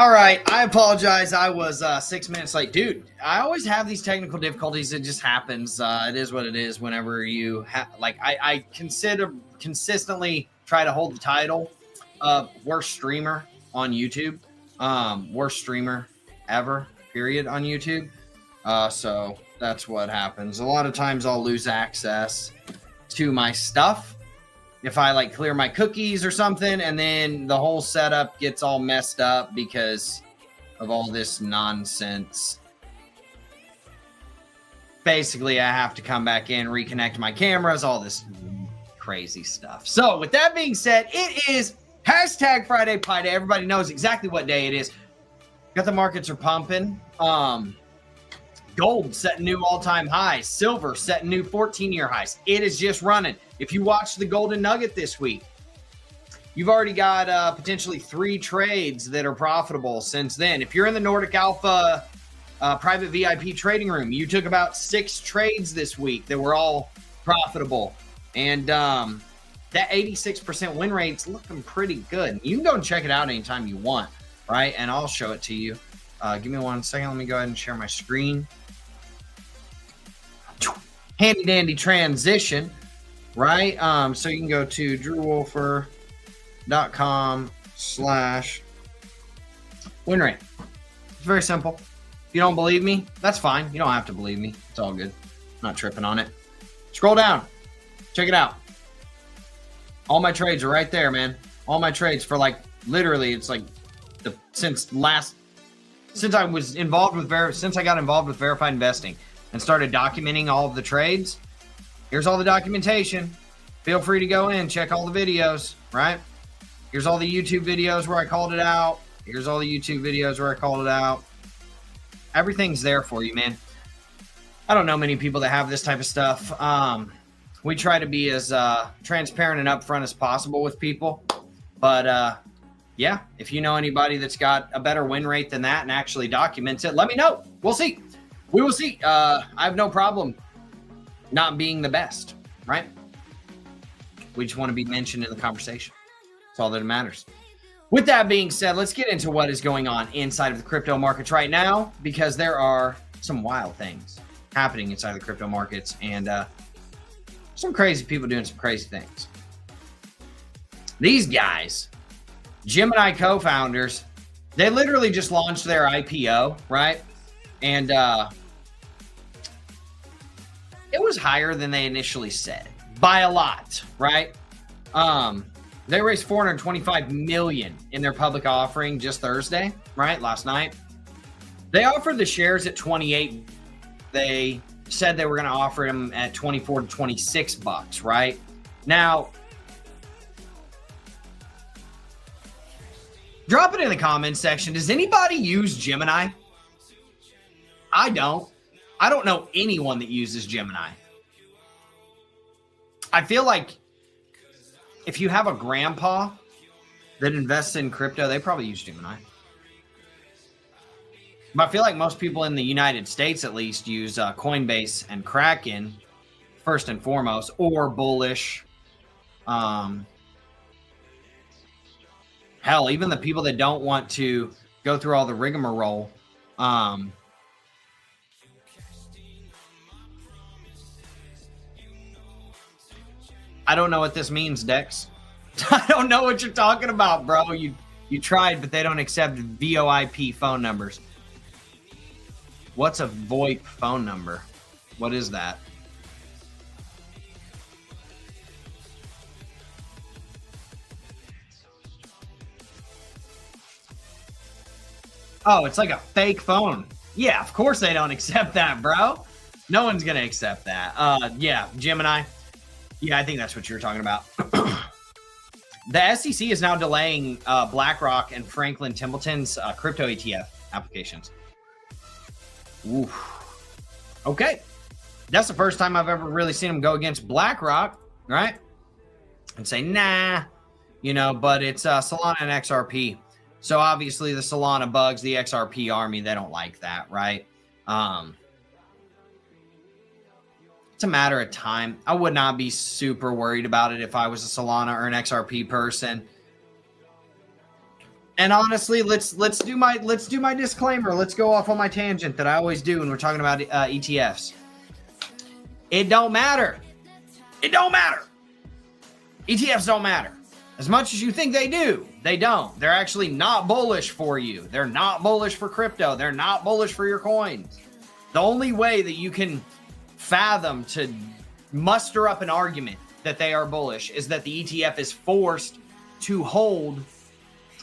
All right, I apologize. I was 6 minutes late. Dude, I always have these technical difficulties. It just happens. It is what it is whenever you have, like, I consistently try to hold the title of worst streamer on YouTube. Worst streamer ever, period, on YouTube. So that's what happens. A lot of times I'll lose access to my stuff if I like clear my cookies or something, and then the whole setup gets all messed up because of all this nonsense. Basically, I have to come back in, reconnect my cameras, all this crazy stuff. So with that being said, it is hashtag Friday Pie Day. Everybody knows exactly what day it is. Got the markets are pumping. Gold setting new all-time highs. Silver setting new 14-year highs. It is just running. If you watch the Golden Nugget this week, you've already got potentially 3 trades that are profitable since then. If you're in the Nordic Alpha private VIP trading room, you took about 6 trades this week that were all profitable. And that 86% win rate's looking pretty good. You can go and check it out anytime you want, right? And I'll show it to you. Give me 1 second. Let me go ahead and share my screen. Handy dandy transition, right? So you can go to drewwolfer.com/win rate. It's very simple. If you don't believe me, that's fine. You don't have to believe me. It's all good. I'm not tripping on it. Scroll down. Check it out. All my trades are right there, man. All my trades for like literally, it's like since I was involved with since I got involved with verified investing and started documenting all of the trades. Here's all the documentation. Feel free to go in, check all the videos, right? Here's all the YouTube videos where I called it out. Here's all the YouTube videos where I called it out. Everything's there for you, man. I don't know many people that have this type of stuff. We try to be as transparent and upfront as possible with people. But yeah, if you know anybody that's got a better win rate than that and actually documents it, let me know. We'll see. We will see. I have no problem not being the best, right? We just want to be mentioned in the conversation. That's all that matters. With that being said, let's get into what is going on inside of the crypto markets right now, because there are some wild things happening inside the crypto markets and some crazy people doing some crazy things. These guys, Gemini co-founders, they literally just launched their IPO, right? And it was higher than they initially said by a lot, right? They raised $425 million in their public offering just Thursday, right? Last night. They offered the shares at 28. They said they were going to offer them at 24 to 26 bucks, right? Now, drop it in the comments section. Does anybody use Gemini? I don't. I don't know anyone that uses Gemini. I feel like if you have a grandpa that invests in crypto, they probably use Gemini. But I feel like most people in the United States, at least, use Coinbase and Kraken first and foremost, or Bullish. Hell, even the people that don't want to go through all the rigmarole. I don't know what this means, Dex. I don't know what you're talking about, bro. You tried, but they don't accept VoIP phone numbers. What's a VoIP phone number? What is that? Oh, it's like a fake phone. Yeah, of course they don't accept that, bro. No one's going to accept that. Yeah, Gemini. Yeah, I think that's what you were talking about. The SEC is now delaying BlackRock and Franklin Templeton's crypto ETF applications. Oof. Okay. That's the first time I've ever really seen them go against BlackRock, right? And say, nah, you know, but it's Solana and XRP. So obviously the Solana bugs, the XRP army, they don't like that, right? It's a matter of time. I would not be super worried about it if I was a Solana or an XRP person. And honestly, let's do my disclaimer. Let's go off on my tangent that I always do when we're talking about ETFs. It don't matter. It don't matter. ETFs don't matter. As much as you think they do, they don't. They're actually not bullish for you. They're not bullish for crypto. They're not bullish for your coins. The only way that you can fathom to muster up an argument that they are bullish is that the ETF is forced to hold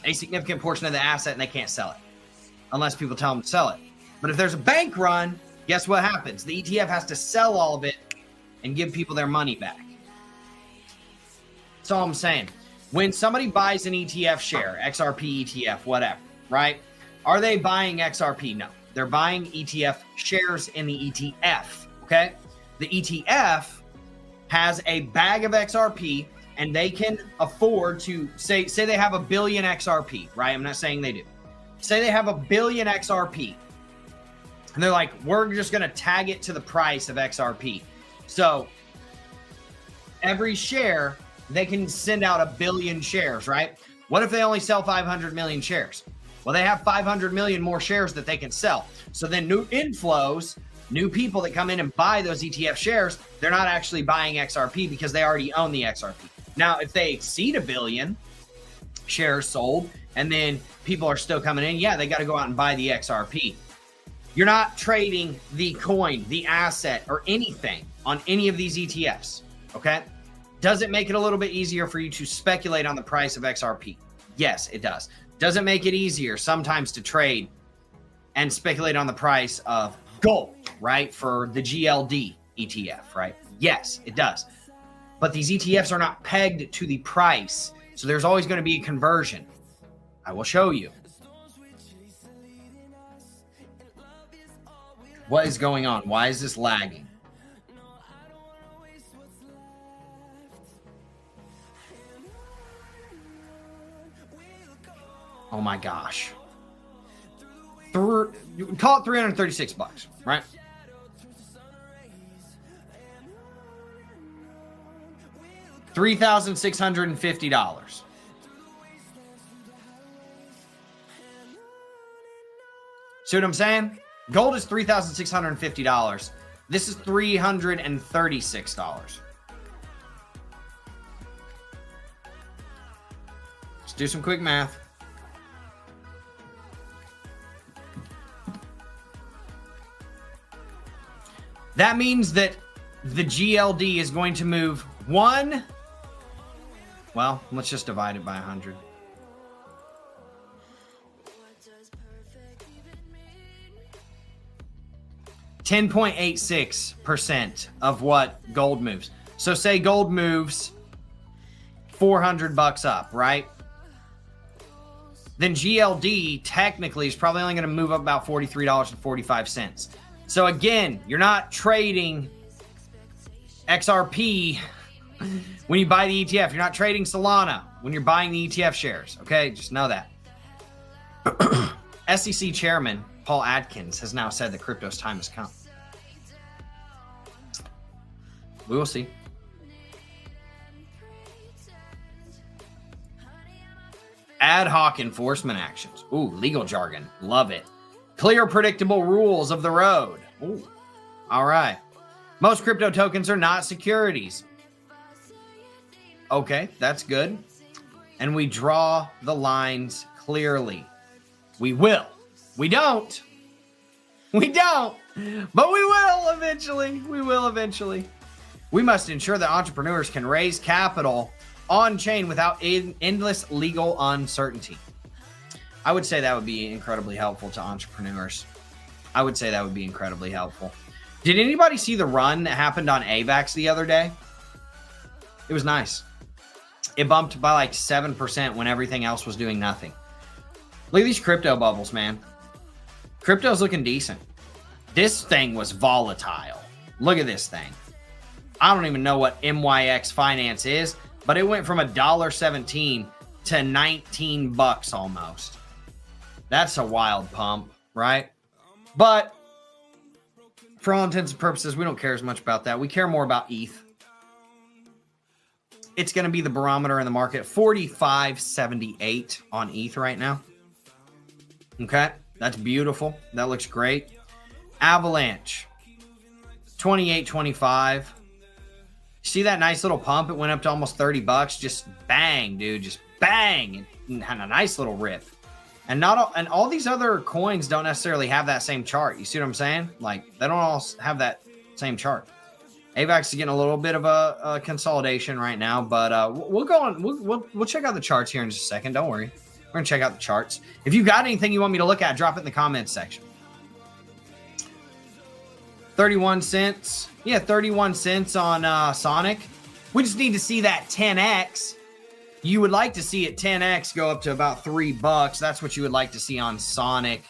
a significant portion of the asset and they can't sell it unless people tell them to sell it. But if there's a bank run, guess what happens? The ETF has to sell all of it and give people their money back. That's all I'm saying. When somebody buys an ETF share, XRP ETF, whatever, right? Are they buying XRP? No. They're buying ETF shares in the ETF, okay? The ETF has a bag of XRP and they can afford to say they have $1 billion XRP, right? I'm not saying they do. Say they have $1 billion XRP. And they're like, we're just going to tag it to the price of XRP. So every share, they can send out 1 billion shares, right? What if they only sell 500 million shares? Well, they have 500 million more shares that they can sell. So then new inflows, new people that come in and buy those ETF shares, they're not actually buying XRP because they already own the XRP. Now, if they exceed 1 billion shares sold and then people are still coming in, yeah, they got to go out and buy the XRP. You're not trading the coin, the asset, or anything on any of these ETFs, okay? Does it make it a little bit easier for you to speculate on the price of XRP? Yes, it does. Does it make it easier sometimes to trade and speculate on the price of gold, right? For the GLD ETF, right? Yes, it does. But these ETFs are not pegged to the price. So there's always going to be a conversion. I will show you. What is going on? Why is this lagging? Oh my gosh. You would call it $336, right? $3,650. See what I'm saying? Gold is $3,650. This is $336. Let's do some quick math. That means that the GLD is going to move one. Well, let's just divide it by 100. $10.86% of what gold moves. So say gold moves $400 up, right? Then GLD technically is probably only going to move up about $43.45. So again, you're not trading XRP when you buy the ETF. You're not trading Solana when you're buying the ETF shares. Okay, just know that. SEC Chairman Paul Atkins has now said that crypto's time has come. We will see. Ad hoc enforcement actions. Ooh, legal jargon. Love it. Clear, predictable rules of the road. Ooh. All right. Most crypto tokens are not securities. Okay, that's good. And we draw the lines clearly. We will. We don't. We don't. But we will eventually. We will eventually. We must ensure that entrepreneurs can raise capital on-chain without endless legal uncertainty. I would say that would be incredibly helpful to entrepreneurs. I would say that would be incredibly helpful. Did anybody see the run that happened on AVAX the other day? It was nice. It bumped by like 7% when everything else was doing nothing. Look at these crypto bubbles, man. Crypto's looking decent. This thing was volatile. Look at this thing. I don't even know what MYX Finance is, but it went from $1.17 to $19 almost. That's a wild pump, right? But for all intents and purposes, we don't care as much about that. We care more about ETH. It's going to be the barometer in the market. 45.78 on ETH right now. Okay, that's beautiful. That looks great. Avalanche, 28.25. See that nice little pump? It went up to almost 30 bucks. Just bang, dude. Just bang. And had a nice little rip. And all these other coins don't necessarily have that same chart. You see what I'm saying? Like, they don't all have that same chart. AVAX is getting a little bit of a consolidation right now, but we'll go on. We'll check out the charts here in just a second. Don't worry. We're going to check out the charts. If you got anything you want me to look at, drop it in the comments section. 31 cents. Yeah, 31 cents on Sonic. We just need to see that 10x. You would like to see it 10x go up to about $3. That's what you would like to see on Sonic.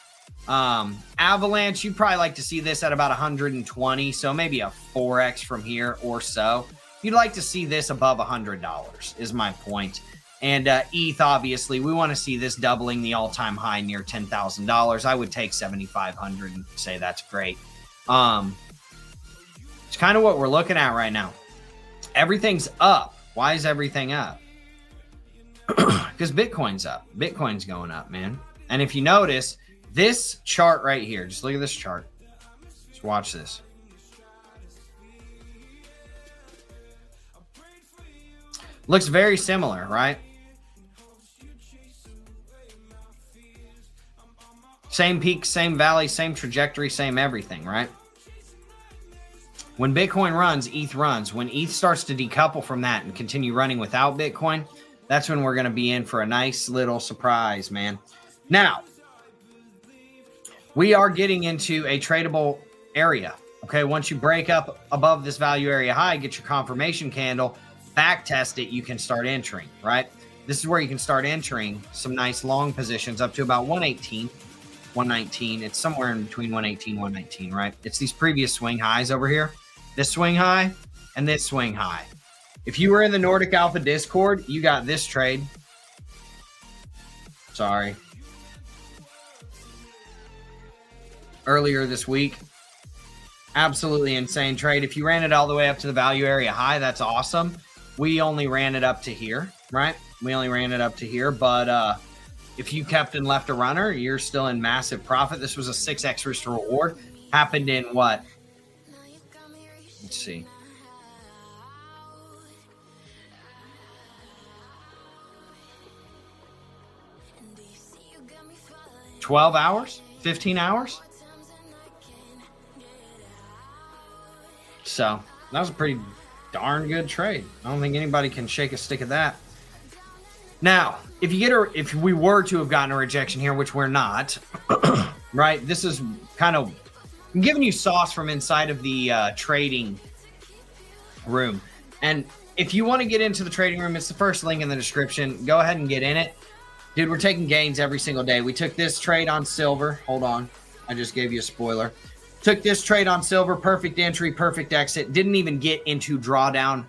Avalanche, you'd probably like to see this at about 120. So maybe a 4x from here or so. You'd like to see this above $100 is my point. And ETH, obviously, we want to see this doubling the all-time high near $10,000. I would take 7,500 and say that's great. It's kind of what we're looking at right now. Everything's up. Why is everything up? Because Bitcoin's up. Bitcoin's going up, man. And if you notice, this chart right here, just look at this chart. Just watch this. Looks very similar, right? Same peak, same valley, same trajectory, same everything, right? When Bitcoin runs, ETH runs. When ETH starts to decouple from that and continue running without Bitcoin, that's when we're going to be in for a nice little surprise, man. Now, we are getting into a tradable area. Okay, once you break up above this value area high, get your confirmation candle, back test it, you can start entering, right? This is where you can start entering some nice long positions up to about 118, 119. It's somewhere in between 118, 119, right? It's these previous swing highs over here. This swing high and this swing high. If you were in the Nordic Alpha Discord, you got this trade. Sorry. Earlier this week. Absolutely insane trade. If you ran it all the way up to the value area high, that's awesome. We only ran it up to here, right? We only ran it up to here, but if you kept and left a runner, you're still in massive profit. This was a 6x risk to reward. Happened in what? Let's see. $12 hours? 15 hours? So that was a pretty darn good trade. I don't think anybody can shake a stick at that. Now, if we were to have gotten a rejection here, which we're not, right? This is kind of I'm giving you sauce from inside of the trading room. And if you want to get into the trading room, it's the first link in the description. Go ahead and get in it. Dude, we're taking gains every single day. We took this trade on silver. Hold on. I just gave you a spoiler. Took this trade on silver. Perfect entry, perfect exit. Didn't even get into drawdown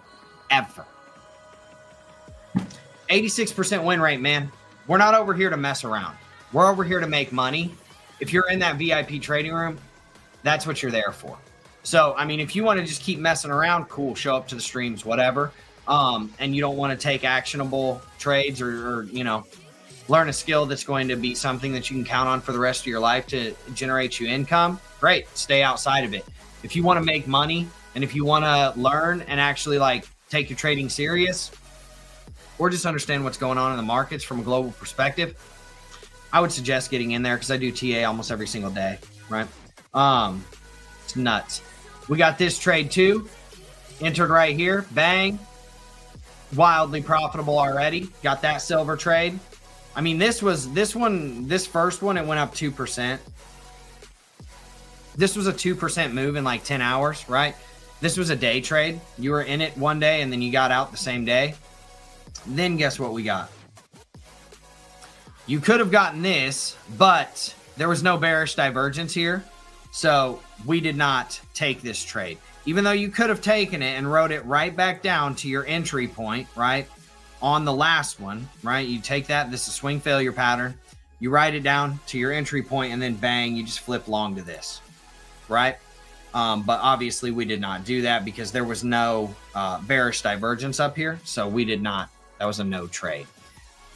ever. 86% win rate, man. We're not over here to mess around. We're over here to make money. If you're in that VIP trading room, that's what you're there for. So, I mean, if you want to just keep messing around, cool. Show up to the streams, whatever. And you don't want to take actionable trades or you know, learn a skill that's going to be something that you can count on for the rest of your life to generate you income, great. Stay outside of it. If you want to make money and if you want to learn and actually like take your trading serious or just understand what's going on in the markets from a global perspective, I would suggest getting in there because I do TA almost every single day, right? It's nuts. We got this trade too. Entered right here. Bang. Wildly profitable already. Got that silver trade. I mean, this first one, it went up 2%. This was a 2% move in like 10 hours, right? This was a day trade. You were in it one day and then you got out the same day. Then guess what we got? You could have gotten this, but there was no bearish divergence here. So we did not take this trade. Even though you could have taken it and wrote it right back down to your entry point, right? On the last one, right? You take that, this is swing failure pattern. You write it down to your entry point and then bang, you just flip long to this, right? But obviously we did not do that because there was no bearish divergence up here. So we did not, that was a no trade.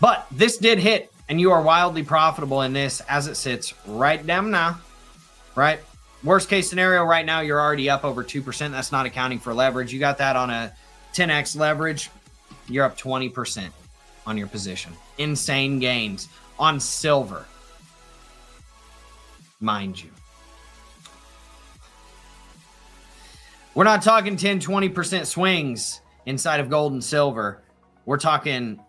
But this did hit And you are wildly profitable in this as it sits right down now, right? Worst case scenario right now, you're already up over 2%. That's not accounting for leverage. You got that on a 10x leverage. You're up 20% on your position. Insane gains on silver, mind you. We're not talking 10, 20% swings inside of gold and silver. We're talking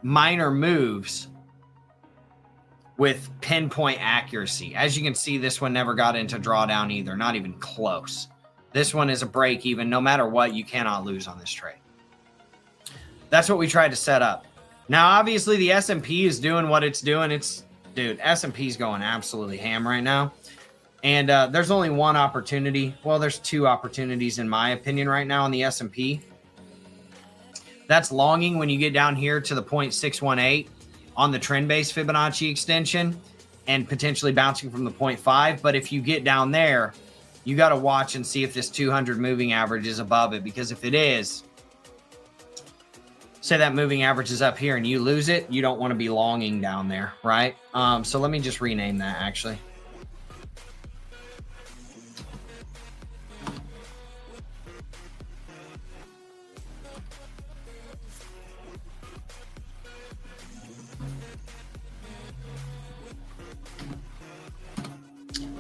minor moves with pinpoint accuracy. As you can see, this one never got into drawdown either, not even close. This one is a break even. No matter what, you cannot lose on this trade. That's what we tried to set up. Now, obviously, the S&P is doing what it's doing. Dude, S&P's going absolutely ham right now. And there's only one opportunity. Well, there's two opportunities, in my opinion, right now on the S&P. That's longing when you get down here to the 0.618 on the trend-based Fibonacci extension and potentially bouncing from the 0.5. But if you get down there, you got to watch and see if this 200 moving average is above it. Because if it is, say that moving average is up here and you lose it, you don't want to be longing down there, right? So let me just rename that, actually.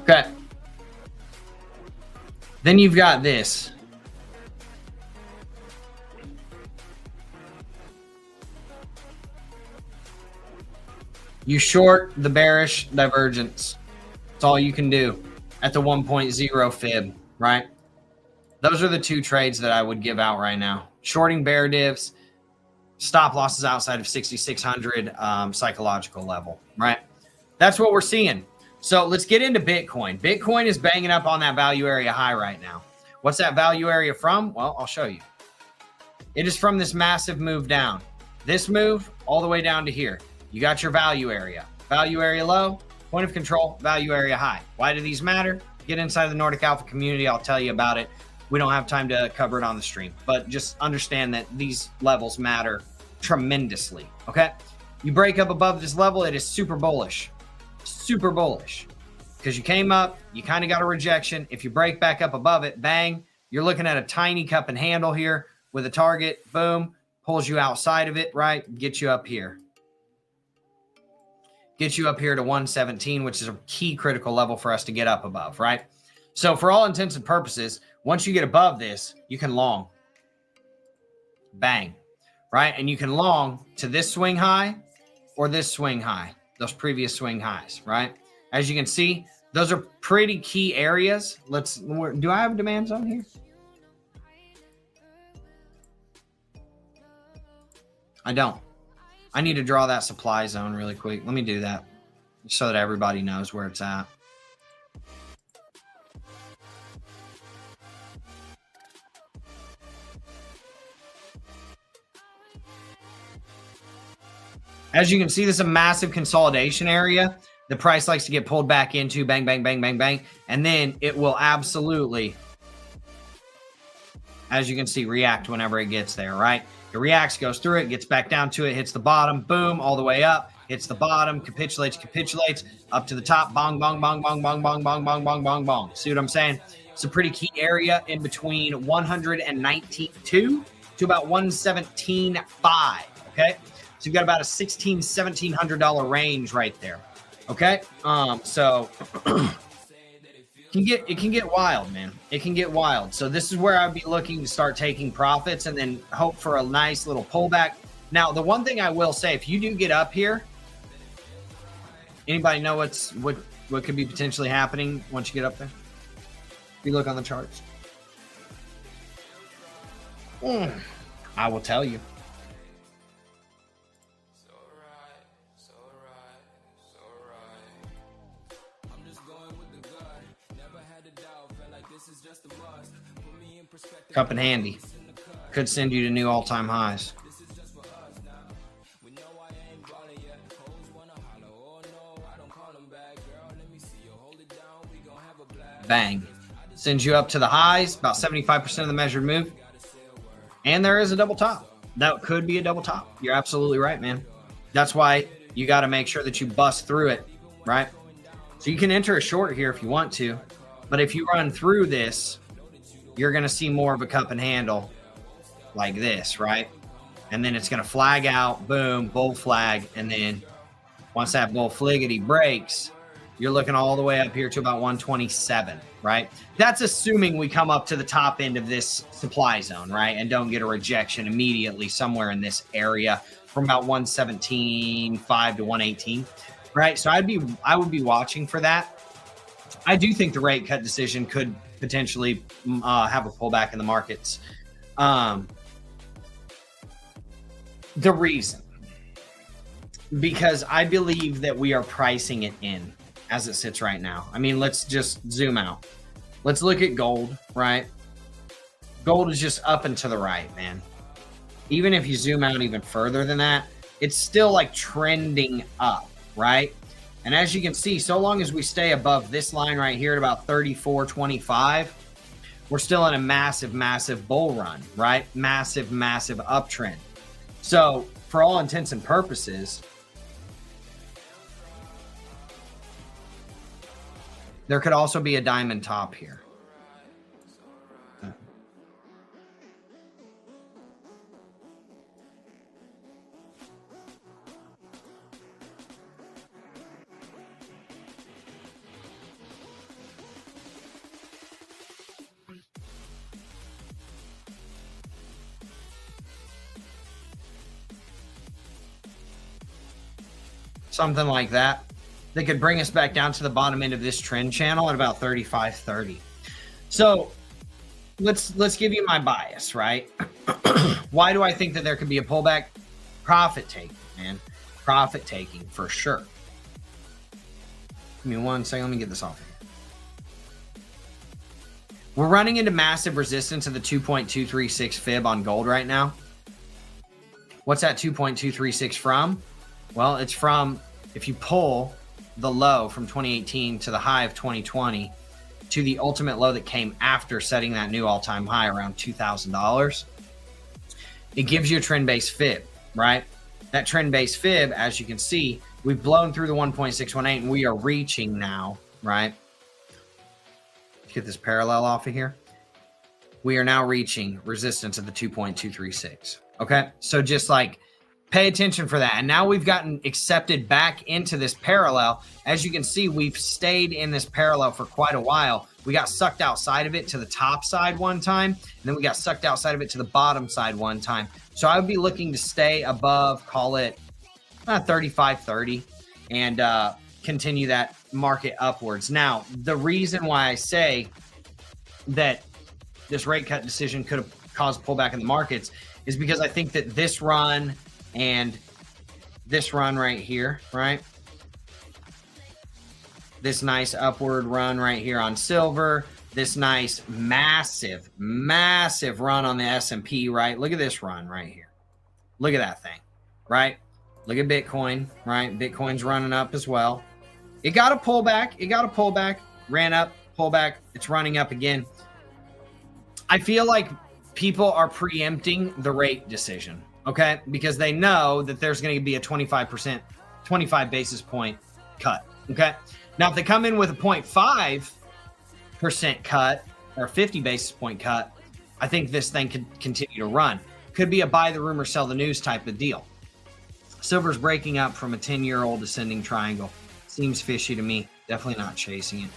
Okay. Then you've got this. You short the bearish divergence. That's all you can do at the 1.0 fib, right? Those are the two trades that I would give out right now. Shorting bear divs, stop losses outside of 6,600 psychological level, right? That's what we're seeing. So let's get into Bitcoin. Bitcoin is banging up on that value area high right now. What's that value area from? Well, I'll show you. It is from this massive move down. This move all the way down to here. You got your value area. Value area low, point of control, value area high. Why do these matter? Get inside the Nordic Alpha community. I'll tell you about it. We don't have time to cover it on the stream, but just understand that these levels matter tremendously, okay? You break up above this level, it is super bullish. Super bullish. Because you came up, you kind of got a rejection. If you break back up above it, bang, you're looking at a tiny cup and handle here with a target, boom, pulls you outside of it, right? Get you up here. Get you up here to 117, which is a key critical level for us to get up above, right? So for all intents and purposes, once you get above this, you can long. Bang, right? And you can long to this swing high or this swing high, those previous swing highs, right? As you can see, those are pretty key areas. Do I have a demand zone here? I don't. I need to draw that supply zone really quick. Let me do that so that everybody knows where it's at. As you can see, this is a massive consolidation area. The price likes to get pulled back into, bang, bang, bang, bang, bang. And then it will absolutely, as you can see, react whenever it gets there, right? It reacts, goes through it, gets back down to it, hits the bottom, boom, all the way up, hits the bottom, capitulates, up to the top, bong, bong, bong, bong, bong, bong, bong, bong, bong, bong, bong. See what I'm saying? It's a pretty key area in between 119.2 to about 117.5, okay? So you've got about a $1,600, $1,700 range right there. Okay. So it can get wild, man. It can get wild. So this is where I'd be looking to start taking profits and then hope for a nice little pullback. Now, the one thing I will say, if you do get up here, anybody know what could be potentially happening once you get up there? If you look on the charts. I will tell you. Cup and handy. Could send you to new all-time highs. Bang. Sends you up to the highs, about 75% of the measured move. And there is a double top. That could be a double top. You're absolutely right, man. That's why you got to make sure that you bust through it, right? So you can enter a short here if you want to, but if you run through this, you're going to see more of a cup and handle like this, right? And then it's going to flag out, boom, bull flag. And then once that bull fliggity breaks, you're looking all the way up here to about 127, right? That's assuming we come up to the top end of this supply zone, right? And don't get a rejection immediately somewhere in this area from about 117.5 to 118, right? So I would be watching for that. I do think the rate cut decision could potentially have a pullback in the markets. The reason, because I believe that we are pricing it in as it sits right now. I mean, let's just zoom out. Let's look at gold, right? Gold is just up and to the right, man. Even if you zoom out even further than that, it's still like trending up, right? And as you can see, so long as we stay above this line right here at about 34.25, we're still in a massive, massive bull run, right? Massive, massive uptrend. So for all intents and purposes, there could also be a diamond top here. Something like that. That could bring us back down to the bottom end of this trend channel at about 35.30. So let's give you my bias, right? Why do I think that there could be a pullback? Profit taking, man. Profit taking for sure. Give me one second. Let me get this off here. We're running into massive resistance of the 2.236 fib on gold right now. What's that 2.236 from? Well, it's from, if you pull the low from 2018 to the high of 2020 to the ultimate low that came after setting that new all-time high around $2,000, it gives you a trend-based fib, right? That trend-based fib, as you can see, we've blown through the 1.618 and we are reaching now, right? Let's get this parallel off of here. We are now reaching resistance of the 2.236. Okay, so just like pay attention for that. And now we've gotten accepted back into this parallel. As you can see, we've stayed in this parallel for quite a while. We got sucked outside of it to the top side one time, and then we got sucked outside of it to the bottom side one time. So I would be looking to stay above, call it 35.30, and continue that market upwards. Now, the reason why I say that this rate cut decision could have caused pullback in the markets is because I think that this run and this run right here, right? This nice upward run right here on silver, this nice massive, massive run on the S&P, right? Look at this run right here. Look at that thing, right? Look at Bitcoin, right? Bitcoin's running up as well. It got a pullback. It got a pullback, ran up, pullback. It's running up again. I feel like people are preempting the rate decision. Okay, because they know that there's going to be a 25 basis point cut. Okay, now if they come in with a 0.5% cut or 50 basis point cut, I think this thing could continue to run. Could be a buy the rumor, sell the news type of deal. Silver's breaking up from a 10-year-old ascending triangle. Seems fishy to me. Definitely not chasing it.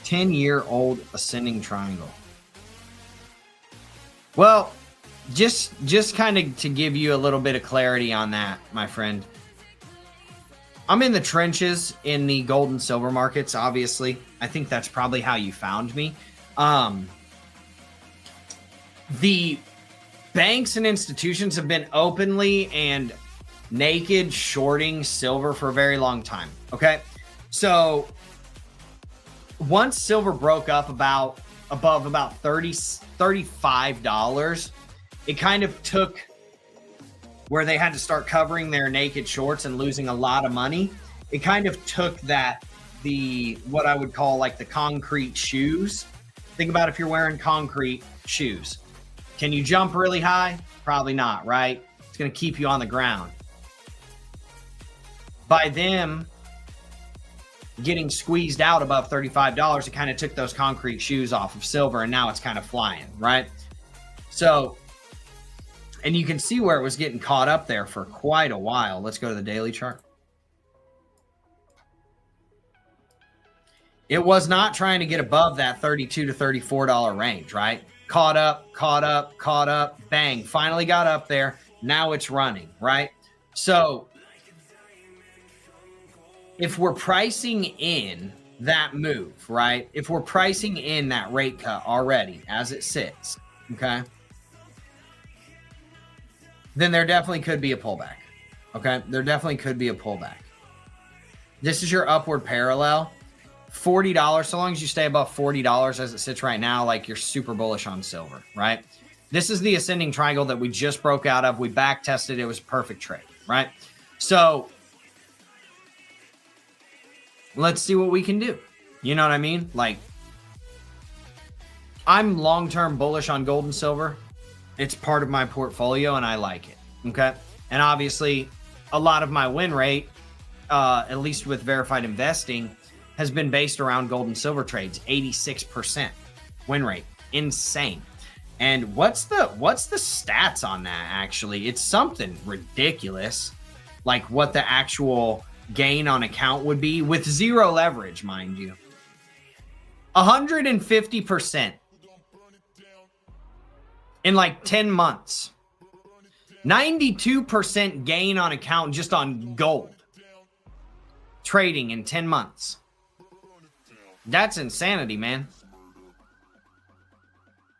10-year-old ascending triangle. Well, just kind of to give you a little bit of clarity on that, my friend. I'm in the trenches in the gold and silver markets, obviously. I think that's probably how you found me. The banks and institutions have been openly and naked shorting silver for a very long time, okay? So once silver broke up above about $35, it kind of took where they had to start covering their naked shorts and losing a lot of money. It kind of took what I would call like the concrete shoes. Think about if you're wearing concrete shoes. Can you jump really high? Probably not, right? It's going to keep you on the ground. By them getting squeezed out above $35, it kind of took those concrete shoes off of silver, and now it's kind of flying, right? So, and you can see where it was getting caught up there for quite a while. Let's go to the daily chart. It was not trying to get above that $32 to $34 range, right? Caught up, bang, finally got up there. Now it's running, right? So if we're pricing in that move, right? If we're pricing in that rate cut already as it sits, okay? Then there definitely could be a pullback, okay? There definitely could be a pullback. This is your upward parallel. $40, so long as you stay above $40 as it sits right now, like you're super bullish on silver, right? This is the ascending triangle that we just broke out of. We back tested. It was a perfect trade, right? So let's see what we can do. You know what I mean? Like, I'm long-term bullish on gold and silver. It's part of my portfolio and I like it, okay? And obviously a lot of my win rate, at least with verified investing, has been based around gold and silver trades. 86% win rate. Insane. And what's the stats on that actually? It's something ridiculous. Like what the actual gain on account would be with zero leverage, mind you. 150% in like 10 months. 92% gain on account just on gold trading in 10 months. That's insanity, man.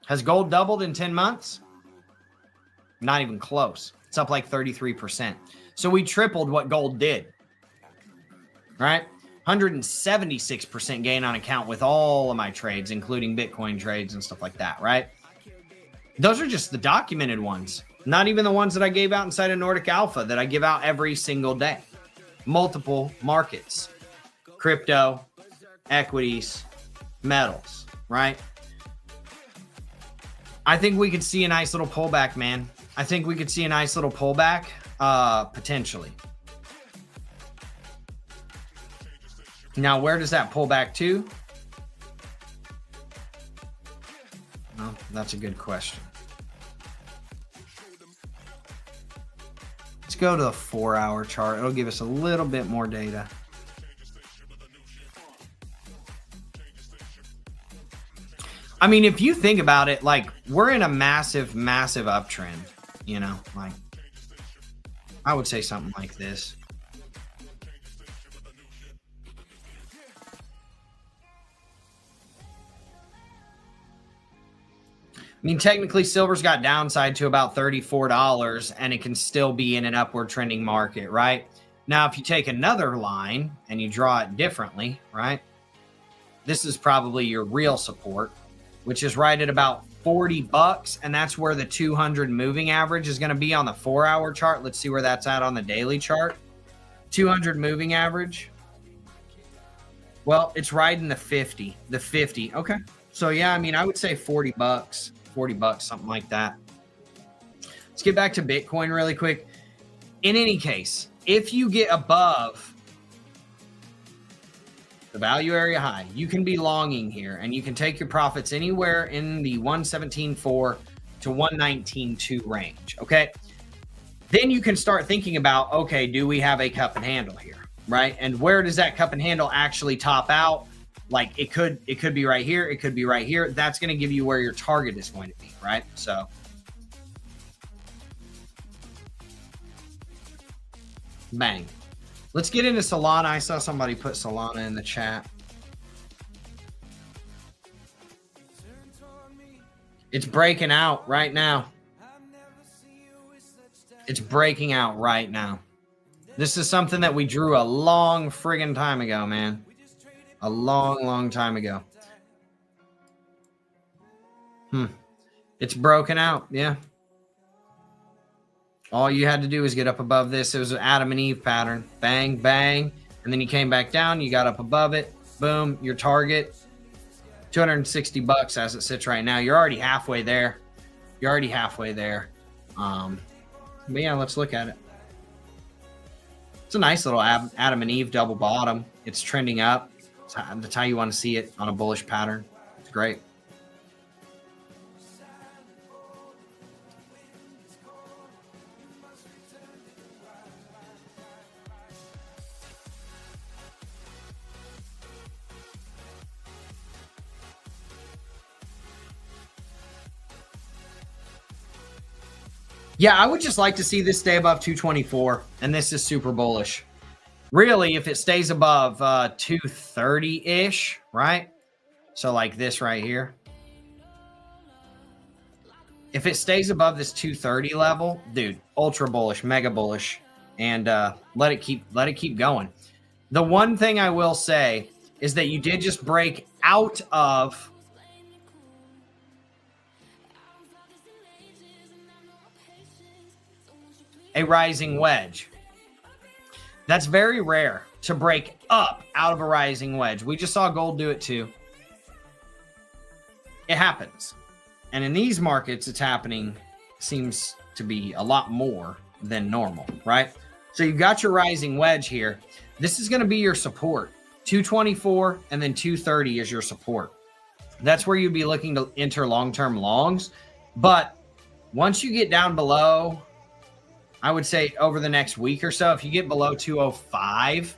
Has gold doubled in 10 months? Not even close. It's up like 33%. So we tripled what gold did, right? 176% gain on account with all of my trades, including Bitcoin trades and stuff like that, right? Those are just the documented ones. Not even the ones that I gave out inside of NORDIC Alpha that I give out every single day. Multiple markets, crypto, equities, metals, right? I think we could see a nice little pullback, man. I think we could see a nice little pullback, potentially. Now, where does that pull back to? Well, that's a good question. Let's go to the 4-hour chart. It'll give us a little bit more data. I mean, if you think about it, like, we're in a massive, massive uptrend, you know, like, I would say something like this. I mean, technically, silver's got downside to about $34, and it can still be in an upward trending market, right? Now, if you take another line and you draw it differently, right? This is probably your real support, which is right at about $40, and that's where the 200 moving average is going to be on the 4-hour chart. Let's see where that's at on the daily chart. 200 moving average. Well, it's right in the 50. The 50. Okay. So yeah, I mean, I would say $40, $40, something like that. Let's get back to Bitcoin really quick. In any case, if you get above the value area high, you can be longing here, and you can take your profits anywhere in the 117.4 to 119.2 range. Okay. Then you can start thinking about, okay, do we have a cup and handle here, right? And where does that cup and handle actually top out? Like it could be right here. It could be right here. That's going to give you where your target is going to be, right? So bang. Let's get into Solana. I saw somebody put Solana in the chat. It's breaking out right now. It's breaking out right now. This is something that we drew a long friggin' time ago, man. A long, long time ago. It's broken out, yeah. All you had to do was get up above this. It was an Adam and Eve pattern. Bang, bang. And then you came back down. You got up above it. Boom. Your target. $260 as it sits right now. You're already halfway there. You're already halfway there. But yeah, let's look at it. It's a nice little Adam and Eve double bottom. It's trending up. That's how you want to see it on a bullish pattern. It's great. Yeah, I would just like to see this stay above 224, and this is super bullish. Really, if it stays above 230-ish, right? So like this right here. If it stays above this 230 level, dude, ultra bullish, mega bullish, and let it keep going. The one thing I will say is that you did just break out of a rising wedge. That's very rare to break up out of a rising wedge. We just saw gold do it too. It happens. And in these markets, it's happening, seems to be a lot more than normal, right? So you've got your rising wedge here. This is going to be your support. 224 and then 230 is your support. That's where you'd be looking to enter long-term longs. But once you get down below, I would say over the next week or so, if you get below 205,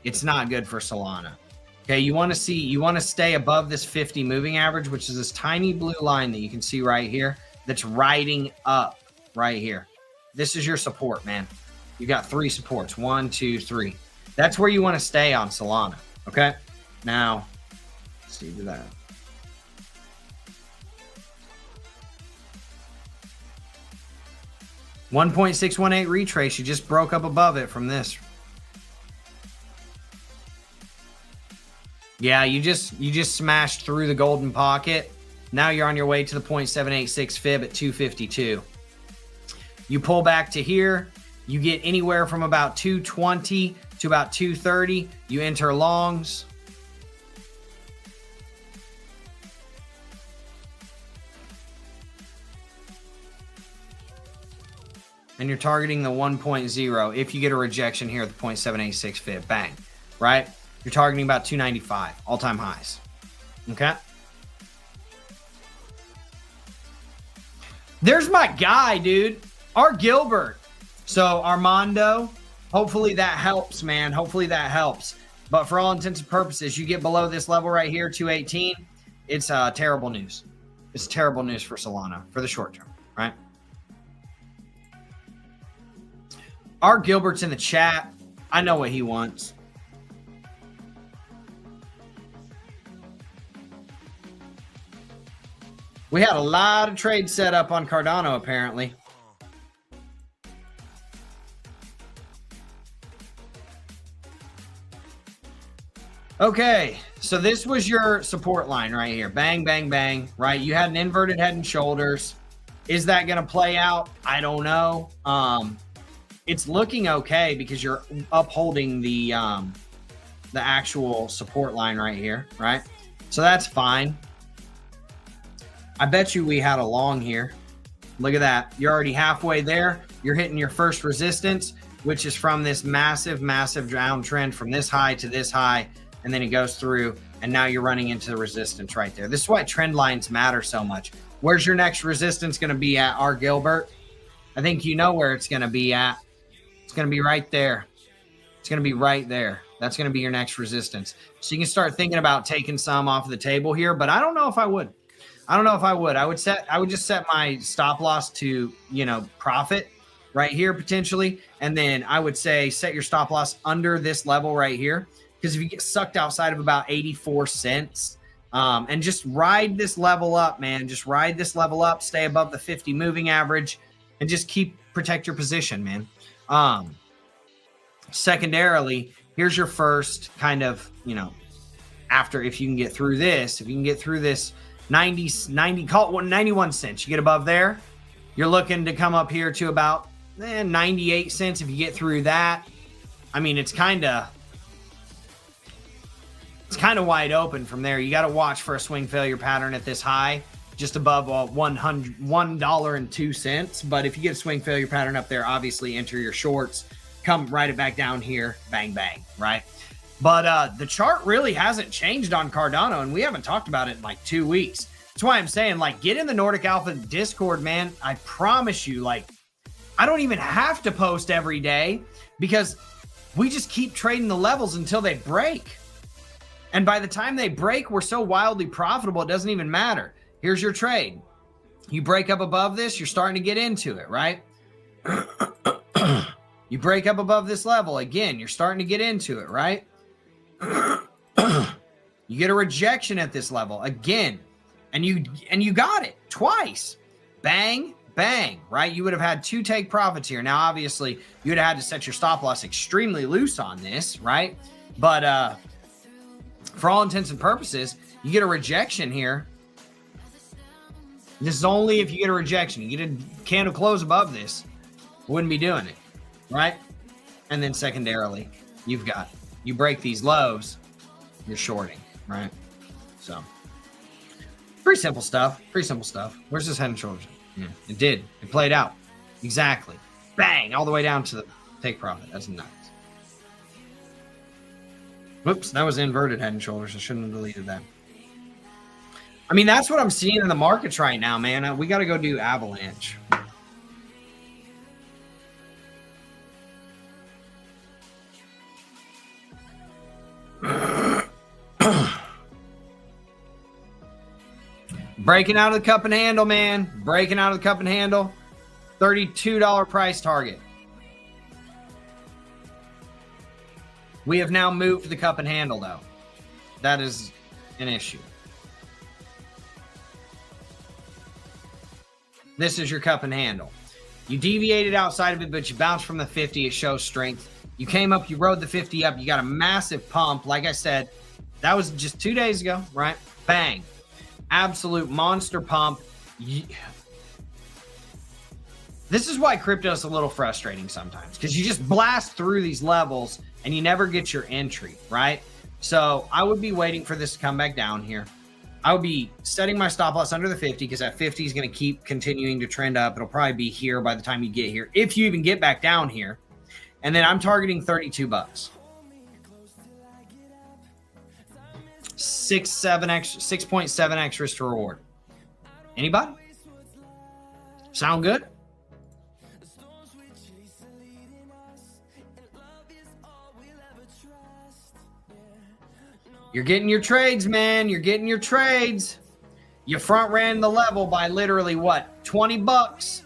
it's not good for Solana. Okay, you want to stay above this 50 moving average, which is this tiny blue line that you can see right here that's riding up right here. This is your support, man. You got 3 supports. 1, 2, 3. That's where you want to stay on Solana. Okay, now let's see that. $1.618 retrace. You just broke up above it from this. Yeah, you just smashed through the golden pocket. Now you're on your way to the 0.786 fib at 252. You pull back to here. You get anywhere from about 220 to about 230. You enter longs. And you're targeting the 1.0 if you get a rejection here at the 0.786 fib. Bang, right? You're targeting about 295, all-time highs. Okay? There's my guy, dude. R. Gilbert. So, Armando, hopefully that helps, man. Hopefully that helps. But for all intents and purposes, you get below this level right here, 218, it's terrible news. It's terrible news for Solana for the short term, right? R. Gilbert's in the chat. I know what he wants. We had a lot of trades set up on Cardano, apparently. Okay, so this was your support line right here. Bang, bang, bang, right? You had an inverted head and shoulders. Is that going to play out? I don't know. It's looking okay because you're upholding the actual support line right here, right? So that's fine. I bet you we had a long here. Look at that. You're already halfway there. You're hitting your first resistance, which is from this massive, massive downtrend from this high to this high. And then it goes through, and now you're running into the resistance right there. This is why trend lines matter so much. Where's your next resistance going to be at, R. Gilbert? I think you know where it's going to be at. It's going to be right there. It's going to be right there. That's going to be your next resistance. So you can start thinking about taking some off the table here, but I don't know if I would. I don't know if I would. I would just set my stop loss to, profit right here potentially. And then I would say set your stop loss under this level right here. Because if you get sucked outside of about 84 cents and just ride this level up, man, just ride this level up, stay above the 50 moving average and just protect your position, man. Secondarily, here's your first kind of, after, if you can get through this, 90, call it 91 cents. You get above there, you're looking to come up here to about 98 cents. If you get through that, I mean, it's kind of wide open from there. You got to watch for a swing failure pattern at this high. just above $1.02. But if you get a swing failure pattern up there, obviously enter your shorts, come right it back down here, bang, bang, right? But the chart really hasn't changed on Cardano, and we haven't talked about it in like 2 weeks. That's why I'm saying, like, get in the Nordic Alpha Discord, man. I promise you, like, I don't even have to post every day because we just keep trading the levels until they break. And by the time they break, we're so wildly profitable, it doesn't even matter. Here's your trade. You break up above this, you're starting to get into it, right? You break up above this level, again, you're starting to get into it, right? You get a rejection at this level, again, and you got it twice. Bang, bang, right? You would have had 2 take profits here. Now, obviously, you would have had to set your stop loss extremely loose on this, right? But for all intents and purposes, you get a rejection here. This is only if you get a rejection. You get a candle close above this, wouldn't be doing it, right? And then secondarily, you break these lows, you're shorting, right? So pretty simple stuff. Pretty simple stuff. Where's this head and shoulders? Yeah, it did. It played out. Exactly. Bang, all the way down to the take profit. That's nuts. Whoops, that was inverted head and shoulders. I shouldn't have deleted that. I mean, that's what I'm seeing in the markets right now, man. We got to go do Avalanche. Breaking out of the cup and handle, man. Breaking out of the cup and handle. $32 price target. We have now moved the cup and handle, though. That is an issue. This is your cup and handle. You deviated outside of it, but you bounced from the 50. It shows strength. You came up, you rode the 50 up. You got a massive pump. Like I said, that was just 2 days ago, right? Bang. Absolute monster pump. This is why crypto is a little frustrating sometimes, because you just blast through these levels and you never get your entry, right? So I would be waiting for this to come back down here. I would be setting my stop loss under the 50 because that 50 is going to keep continuing to trend up. It'll probably be here by the time you get here, if you even get back down here. And then I'm targeting 32 bucks. 6.7x risk to reward. Anybody? Sound good? You're getting your trades, man. You're getting your trades. You front ran the level by literally what? 20 bucks.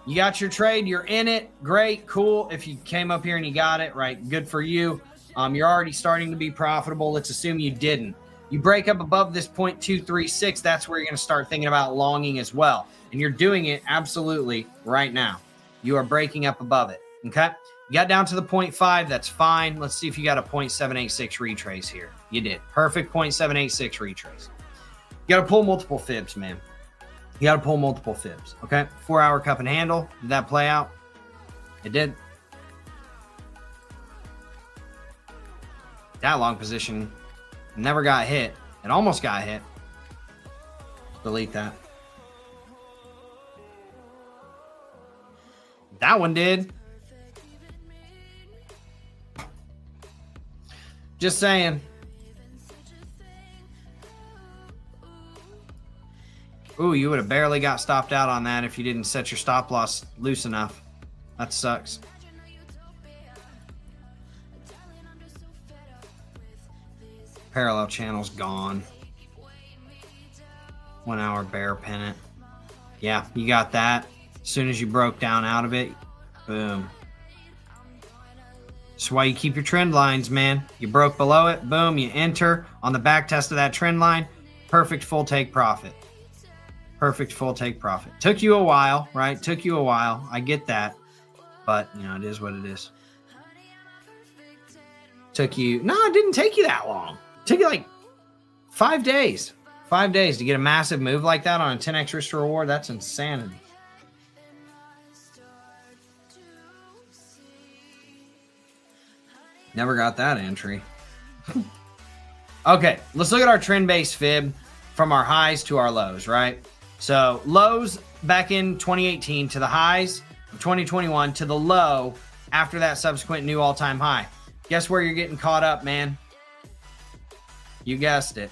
You got your trade. You're in it. Great. Cool. If you came up here and you got it, right? Good for you. You're already starting to be profitable. Let's assume you didn't. You break up above this 0.236. That's where you're going to start thinking about longing as well. And you're doing it absolutely right now. You are breaking up above it. Okay. You got down to the 0.5. That's fine. Let's see if you got a 0.786 retrace here. You did. Perfect 0.786 retrace. You got to pull multiple fibs, man. You got to pull multiple fibs. Okay. 4-hour cup and handle. Did that play out? It did. That long position never got hit. It almost got hit. Delete that. That one did. Just saying. Ooh, you would have barely got stopped out on that if you didn't set your stop loss loose enough. That sucks. Parallel channel's gone. 1 hour bear pennant. Yeah, you got that. As soon as you broke down out of it, boom. That's why you keep your trend lines, man. You broke below it, boom, you enter on the back test of that trend line. Perfect full take profit. Perfect full take profit. Took you a while, right? Took you a while. I get that. But, you know, it is what it is. Took you, no, it didn't take you that long. It took you like 5 days. 5 days to get a massive move like that on a 10x risk to reward. That's insanity. Never got that entry. Okay, let's look at our trend-based fib from our highs to our lows, right? So lows back in 2018 to the highs of 2021 to the low after that subsequent new all-time high. Guess where you're getting caught up, man? You guessed it.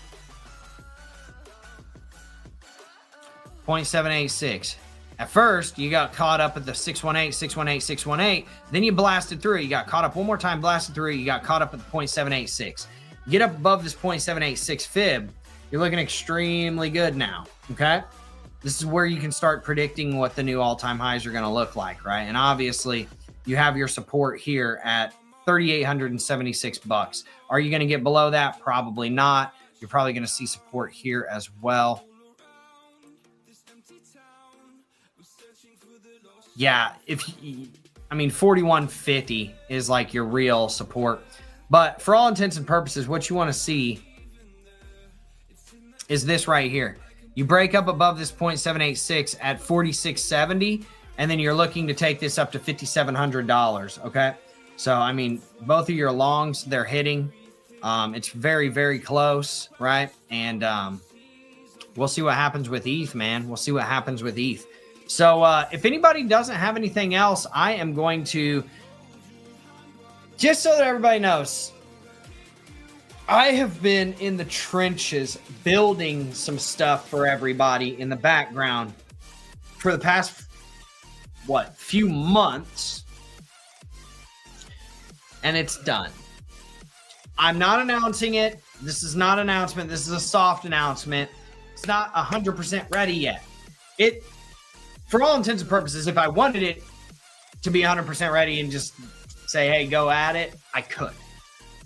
0.786. At first, you got caught up at the 618, 618, 618. Then you blasted through it. You got caught up one more time, blasted through it. You got caught up at the 0.786. Get up above this 0.786 fib. You're looking extremely good now, okay? This is where you can start predicting what the new all-time highs are going to look like, right? And obviously, you have your support here at $3,876. Are you going to get below that? Probably not. You're probably going to see support here as well. Yeah, I mean, 4150 is like your real support. But for all intents and purposes, what you want to see is this right here. You break up above this 0.786 at 4670, and then you're looking to take this up to $5,700, okay? So, I mean, both of your longs, they're hitting. It's very, very close, right? And we'll see what happens with ETH, man. We'll see what happens with ETH. So if anybody doesn't have anything else, I am going to, just so that everybody knows, I have been in the trenches building some stuff for everybody in the background for the past, few months. And it's done. I'm not announcing it. This is not an announcement. This is a soft announcement. It's not 100% ready yet. For all intents and purposes, if I wanted it to be 100% ready and just say, hey, go at it, I could.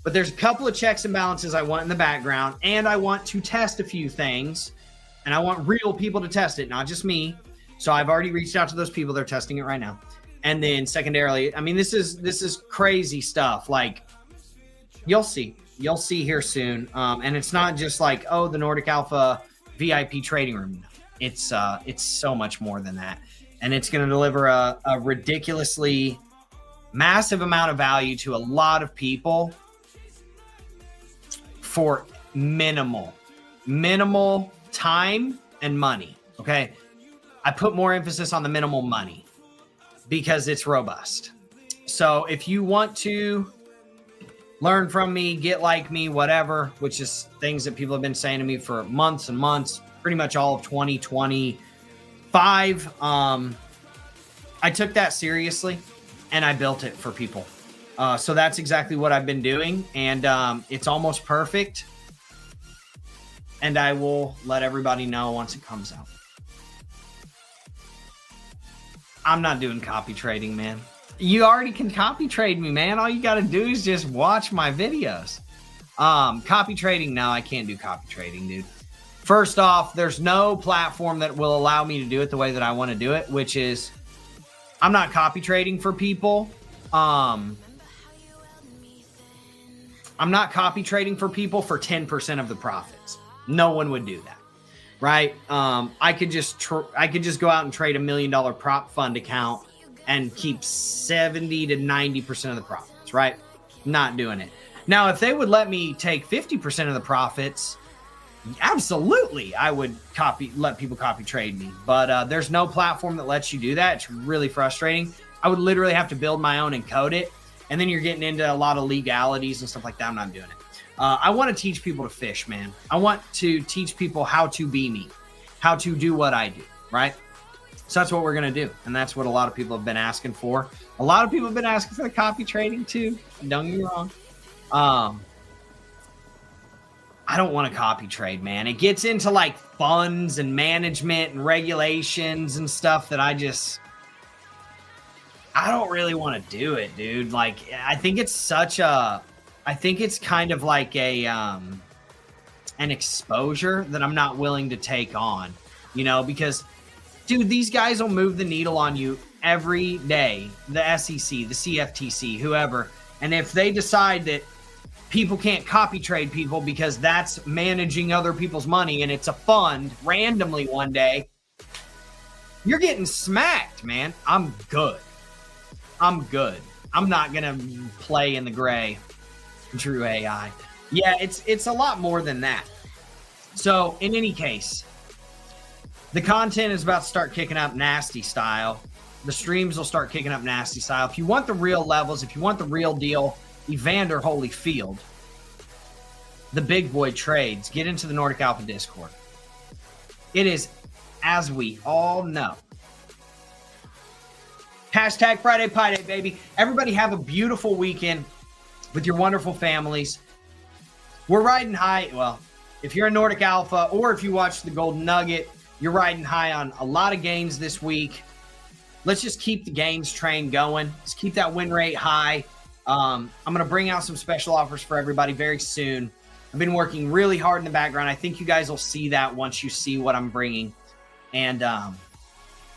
But there's a couple of checks and balances I want in the background, and I want to test a few things, and I want real people to test it, not just me. So I've already reached out to those people. They're testing it right now. And then secondarily, I mean, this is crazy stuff. Like, you'll see here soon. And it's not just like, oh, the Nordic Alpha VIP trading room. It's so much more than that. And it's going to deliver a ridiculously massive amount of value to a lot of people for minimal time and money. Okay. I put more emphasis on the minimal money because it's robust. So if you want to learn from me, get like me, whatever, which is things that people have been saying to me for months and months, pretty much all of 2025. I took that seriously and I built it for people. So that's exactly what I've been doing. And it's almost perfect. And I will let everybody know once it comes out. I'm not doing copy trading, man. You already can copy trade me, man. All you got to do is just watch my videos. Copy trading, no, I can't do copy trading, dude. First off, there's no platform that will allow me to do it the way that I want to do it, which is I'm not copy trading for people. I'm not copy trading for people for 10% of the profits. No one would do that, right? I could just go out and trade $1 million prop fund account and keep 70 to 90% of the profits, right? Not doing it. Now, if they would let me take 50% of the profits, absolutely, I would let people copy trade me. But there's no platform that lets you do that. It's really frustrating. I would literally have to build my own and code it. And then you're getting into a lot of legalities and stuff like that. I'm not doing it. I want to teach people to fish, man. I want to teach people how to be me, how to do what I do, right? So that's what we're going to do. And that's what a lot of people have been asking for. A lot of people have been asking for the copy trading too. Don't get me wrong. I don't want to copy trade, man. It gets into like funds and management and regulations and stuff that I don't really want to do it, dude. Like, I think it's kind of like an exposure that I'm not willing to take on, because dude, these guys will move the needle on you every day. The SEC, the CFTC, whoever. And if they decide that people can't copy trade people because that's managing other people's money and it's a fund randomly one day, you're getting smacked, man. I'm good. I'm not going to play in the gray. True AI. Yeah, it's a lot more than that. So in any case, The content is about to start kicking up nasty style. The streams will start kicking up nasty style. If you want the real levels, if you want the real deal, Evander Holyfield, the big boy trades, get into the Nordic Alpha Discord. It is, as we all know, hashtag Friday Pie Day, baby. Everybody have a beautiful weekend with your wonderful families. We're riding high. Well, if you're a Nordic Alpha or if you watch the Golden Nugget, you're riding high on a lot of gains this week. Let's just keep the gains train going. Let's keep that win rate high. I'm going to bring out some special offers for everybody very soon. I've been working really hard in the background. I think you guys will see that once you see what I'm bringing. And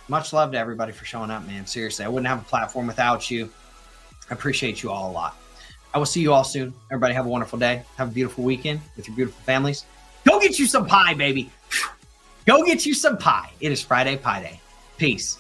much love to everybody for showing up, man. Seriously, I wouldn't have a platform without you. I appreciate you all a lot. I will see you all soon. Everybody have a wonderful day. Have a beautiful weekend with your beautiful families. Go get you some pie, baby. Go get you some pie. It is Friday Pie Day. Peace.